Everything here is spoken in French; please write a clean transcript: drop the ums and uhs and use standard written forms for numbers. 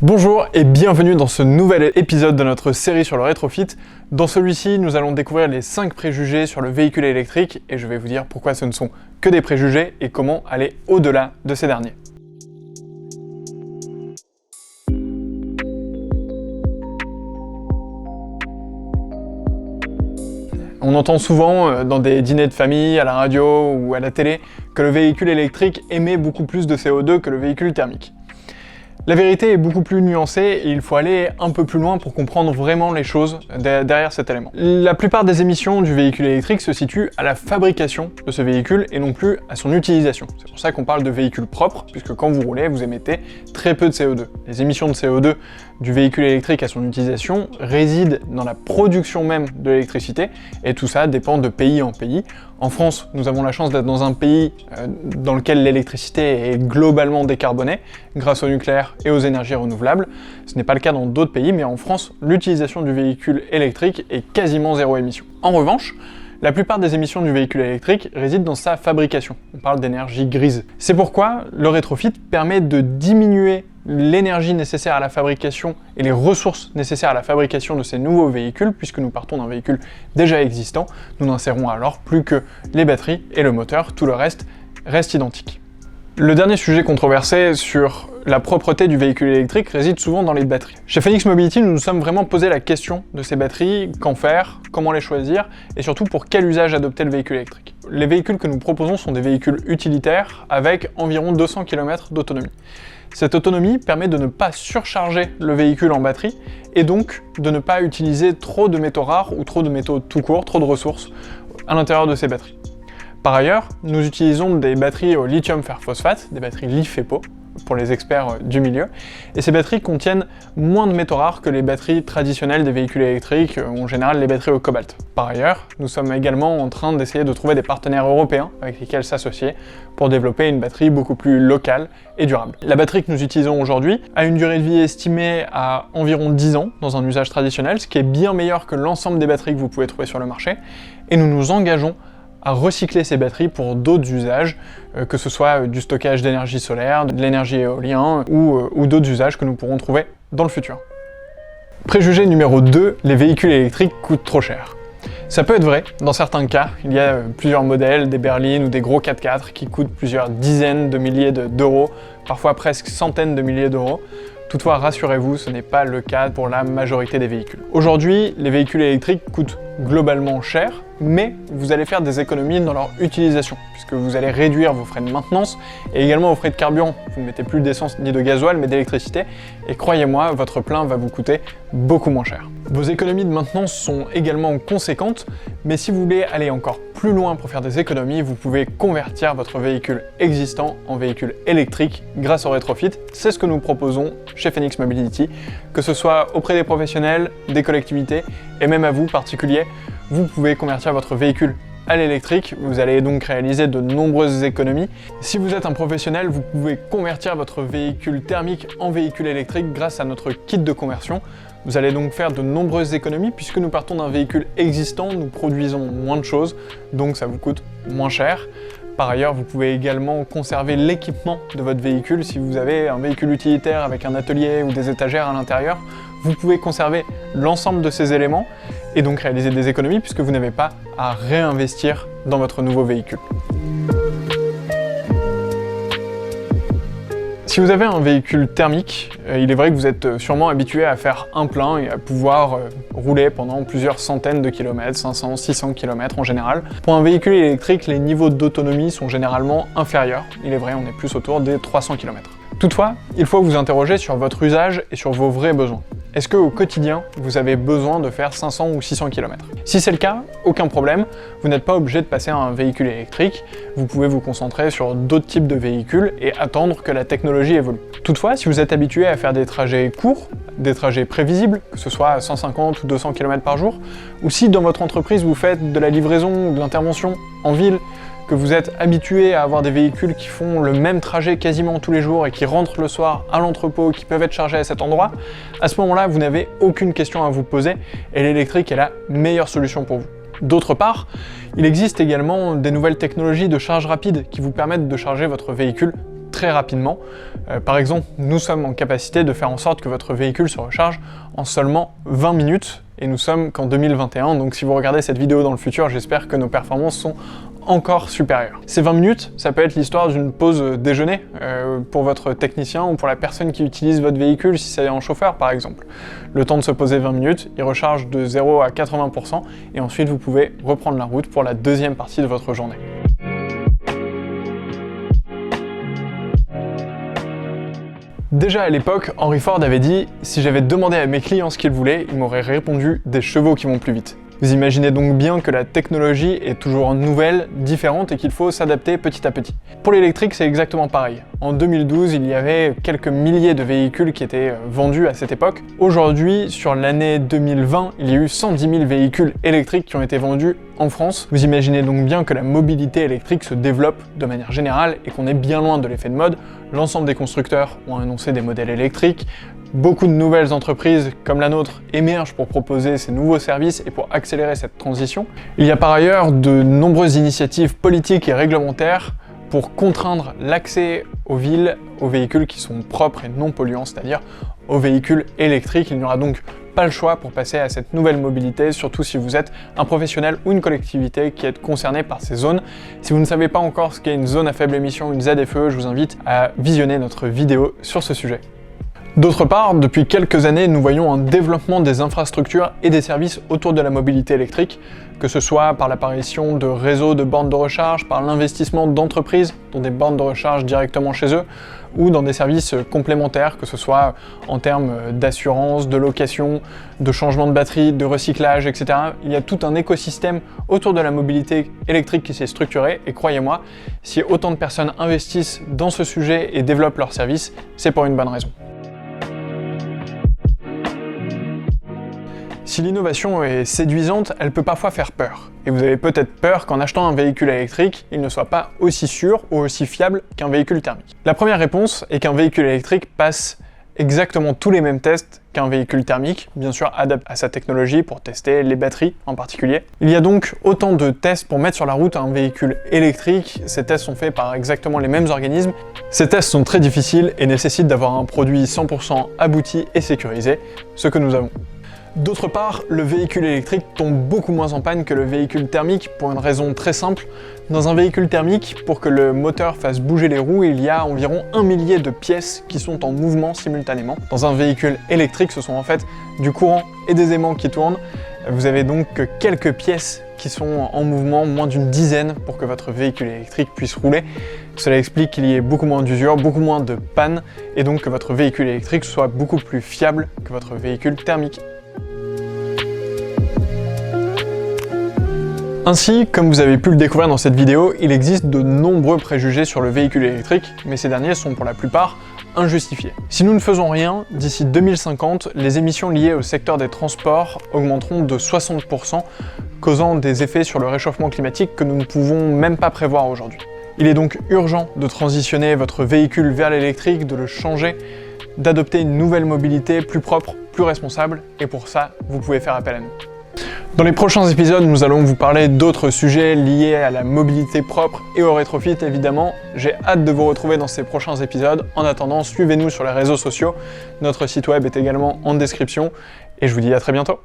Bonjour et bienvenue dans ce nouvel épisode de notre série sur le rétrofit. Dans celui-ci, nous allons découvrir les 5 préjugés sur le véhicule électrique et je vais vous dire pourquoi ce ne sont que des préjugés et comment aller au-delà de ces derniers. On entend souvent dans des dîners de famille, à la radio ou à la télé que le véhicule électrique émet beaucoup plus de CO2 que le véhicule thermique. La vérité est beaucoup plus nuancée et il faut aller un peu plus loin pour comprendre vraiment les choses derrière cet élément. La plupart des émissions du véhicule électrique se situent à la fabrication de ce véhicule et non plus à son utilisation. C'est pour ça qu'on parle de véhicule propre, puisque quand vous roulez, vous émettez très peu de CO2. Les émissions de CO2 du véhicule électrique à son utilisation résident dans la production même de l'électricité et tout ça dépend de pays en pays. En France, nous avons la chance d'être dans un pays dans lequel l'électricité est globalement décarbonée grâce au nucléaire et aux énergies renouvelables. Ce n'est pas le cas dans d'autres pays, mais en France, l'utilisation du véhicule électrique est quasiment zéro émission. En revanche, la plupart des émissions du véhicule électrique résident dans sa fabrication. On parle d'énergie grise. C'est pourquoi le rétrofit permet de diminuer l'énergie nécessaire à la fabrication et les ressources nécessaires à la fabrication de ces nouveaux véhicules, puisque nous partons d'un véhicule déjà existant, nous n'insérons alors plus que les batteries et le moteur, tout le reste reste identique. Le dernier sujet controversé sur la propreté du véhicule électrique réside souvent dans les batteries. Chez Phoenix Mobility, nous nous sommes vraiment posé la question de ces batteries, qu'en faire, comment les choisir, et surtout pour quel usage adopter le véhicule électrique. Les véhicules que nous proposons sont des véhicules utilitaires avec environ 200 km d'autonomie. Cette autonomie permet de ne pas surcharger le véhicule en batterie et donc de ne pas utiliser trop de métaux rares ou trop de métaux tout court, trop de ressources à l'intérieur de ces batteries. Par ailleurs, nous utilisons des batteries au lithium fer phosphate, des batteries LiFePO, pour les experts du milieu, et ces batteries contiennent moins de métaux rares que les batteries traditionnelles des véhicules électriques, ou en général les batteries au cobalt. Par ailleurs, nous sommes également en train d'essayer de trouver des partenaires européens avec lesquels s'associer pour développer une batterie beaucoup plus locale et durable. La batterie que nous utilisons aujourd'hui a une durée de vie estimée à environ 10 ans dans un usage traditionnel, ce qui est bien meilleur que l'ensemble des batteries que vous pouvez trouver sur le marché, et nous nous engageons à recycler ces batteries pour d'autres usages, que ce soit du stockage d'énergie solaire, de l'énergie éolienne ou d'autres usages que nous pourrons trouver dans le futur. Préjugé numéro 2, les véhicules électriques coûtent trop cher. Ça peut être vrai, dans certains cas, il y a plusieurs modèles, des berlines ou des gros 4x4 qui coûtent plusieurs dizaines de milliers d'euros, parfois presque centaines de milliers d'euros. Toutefois, rassurez-vous, ce n'est pas le cas pour la majorité des véhicules. Aujourd'hui, les véhicules électriques coûtent globalement cher, mais vous allez faire des économies dans leur utilisation, puisque vous allez réduire vos frais de maintenance et également vos frais de carburant. Vous ne mettez plus d'essence ni de gasoil, mais d'électricité, et croyez-moi, votre plein va vous coûter beaucoup moins cher. Vos économies de maintenance sont également conséquentes, mais si vous voulez aller encore plus loin pour faire des économies, vous pouvez convertir votre véhicule existant en véhicule électrique grâce au rétrofit. C'est ce que nous proposons chez Phoenix Mobility, que ce soit auprès des professionnels, des collectivités et même à vous, particuliers, vous pouvez convertir votre véhicule à l'électrique, vous allez donc réaliser de nombreuses économies. Si vous êtes un professionnel, vous pouvez convertir votre véhicule thermique en véhicule électrique grâce à notre kit de conversion. Vous allez donc faire de nombreuses économies puisque nous partons d'un véhicule existant, nous produisons moins de choses, donc ça vous coûte moins cher. Par ailleurs, vous pouvez également conserver l'équipement de votre véhicule. Si vous avez un véhicule utilitaire avec un atelier ou des étagères à l'intérieur, vous pouvez conserver l'ensemble de ces éléments et donc réaliser des économies puisque vous n'avez pas à réinvestir dans votre nouveau véhicule. Si vous avez un véhicule thermique, il est vrai que vous êtes sûrement habitué à faire un plein et à pouvoir rouler pendant plusieurs centaines de kilomètres, 500, 600 km en général. Pour un véhicule électrique, les niveaux d'autonomie sont généralement inférieurs. Il est vrai, on est plus autour des 300 km. Toutefois, il faut vous interroger sur votre usage et sur vos vrais besoins. Est-ce qu'au quotidien, vous avez besoin de faire 500 ou 600 km? Si c'est le cas, aucun problème, vous n'êtes pas obligé de passer à un véhicule électrique, vous pouvez vous concentrer sur d'autres types de véhicules et attendre que la technologie évolue. Toutefois, si vous êtes habitué à faire des trajets courts, des trajets prévisibles, que ce soit à 150 ou 200 km par jour, ou si dans votre entreprise vous faites de la livraison ou de l'intervention en ville, que vous êtes habitué à avoir des véhicules qui font le même trajet quasiment tous les jours et qui rentrent le soir à l'entrepôt, qui peuvent être chargés à cet endroit, à ce moment-là, vous n'avez aucune question à vous poser et l'électrique est la meilleure solution pour vous. D'autre part, il existe également des nouvelles technologies de charge rapide qui vous permettent de charger votre véhicule très rapidement. Par exemple, nous sommes en capacité de faire en sorte que votre véhicule se recharge en seulement 20 minutes, et nous sommes qu'en 2021, donc si vous regardez cette vidéo dans le futur, j'espère que nos performances sont encore supérieures. Ces 20 minutes, ça peut être l'histoire d'une pause déjeuner pour votre technicien ou pour la personne qui utilise votre véhicule, si c'est en chauffeur par exemple. Le temps de se poser 20 minutes, il recharge de 0 à 80%, et ensuite vous pouvez reprendre la route pour la deuxième partie de votre journée. Déjà à l'époque, Henry Ford avait dit « Si j'avais demandé à mes clients ce qu'ils voulaient, ils m'auraient répondu des chevaux qui vont plus vite ». Vous imaginez donc bien que la technologie est toujours nouvelle, différente et qu'il faut s'adapter petit à petit. Pour l'électrique, c'est exactement pareil. En 2012, il y avait quelques milliers de véhicules qui étaient vendus à cette époque. Aujourd'hui, sur l'année 2020, il y a eu 110 000 véhicules électriques qui ont été vendus en France. Vous imaginez donc bien que la mobilité électrique se développe de manière générale et qu'on est bien loin de l'effet de mode. L'ensemble des constructeurs ont annoncé des modèles électriques. Beaucoup de nouvelles entreprises comme la nôtre émergent pour proposer ces nouveaux services et pour accélérer cette transition. Il y a par ailleurs de nombreuses initiatives politiques et réglementaires pour contraindre l'accès aux villes aux véhicules qui sont propres et non polluants, c'est-à-dire aux véhicules électriques. Il n'y aura donc pas le choix pour passer à cette nouvelle mobilité, surtout si vous êtes un professionnel ou une collectivité qui est concernée par ces zones. Si vous ne savez pas encore ce qu'est une zone à faible émission, une ZFE, je vous invite à visionner notre vidéo sur ce sujet. D'autre part, depuis quelques années, nous voyons un développement des infrastructures et des services autour de la mobilité électrique, que ce soit par l'apparition de réseaux de bornes de recharge, par l'investissement d'entreprises dans des bornes de recharge directement chez eux, ou dans des services complémentaires, que ce soit en termes d'assurance, de location, de changement de batterie, de recyclage, etc. Il y a tout un écosystème autour de la mobilité électrique qui s'est structuré, et croyez-moi, si autant de personnes investissent dans ce sujet et développent leurs services, c'est pour une bonne raison. Si l'innovation est séduisante, elle peut parfois faire peur. Et vous avez peut-être peur qu'en achetant un véhicule électrique, il ne soit pas aussi sûr ou aussi fiable qu'un véhicule thermique. La première réponse est qu'un véhicule électrique passe exactement tous les mêmes tests qu'un véhicule thermique, bien sûr adapté à sa technologie pour tester les batteries en particulier. Il y a donc autant de tests pour mettre sur la route un véhicule électrique. Ces tests sont faits par exactement les mêmes organismes. Ces tests sont très difficiles et nécessitent d'avoir un produit 100% abouti et sécurisé, ce que nous avons. D'autre part, le véhicule électrique tombe beaucoup moins en panne que le véhicule thermique pour une raison très simple. Dans un véhicule thermique, pour que le moteur fasse bouger les roues, il y a environ 1 millier de pièces qui sont en mouvement simultanément. Dans un véhicule électrique, ce sont en fait du courant et des aimants qui tournent. Vous avez donc que quelques pièces qui sont en mouvement, moins d'une dizaine, pour que votre véhicule électrique puisse rouler. Cela explique qu'il y ait beaucoup moins d'usure, beaucoup moins de panne, et donc que votre véhicule électrique soit beaucoup plus fiable que votre véhicule thermique. Ainsi, comme vous avez pu le découvrir dans cette vidéo, il existe de nombreux préjugés sur le véhicule électrique, mais ces derniers sont pour la plupart injustifiés. Si nous ne faisons rien, d'ici 2050, les émissions liées au secteur des transports augmenteront de 60%, causant des effets sur le réchauffement climatique que nous ne pouvons même pas prévoir aujourd'hui. Il est donc urgent de transitionner votre véhicule vers l'électrique, de le changer, d'adopter une nouvelle mobilité plus propre, plus responsable, et pour ça, vous pouvez faire appel à nous. Dans les prochains épisodes, nous allons vous parler d'autres sujets liés à la mobilité propre et au rétrofit évidemment. J'ai hâte de vous retrouver dans ces prochains épisodes. En attendant, suivez-nous sur les réseaux sociaux. Notre site web est également en description et je vous dis à très bientôt.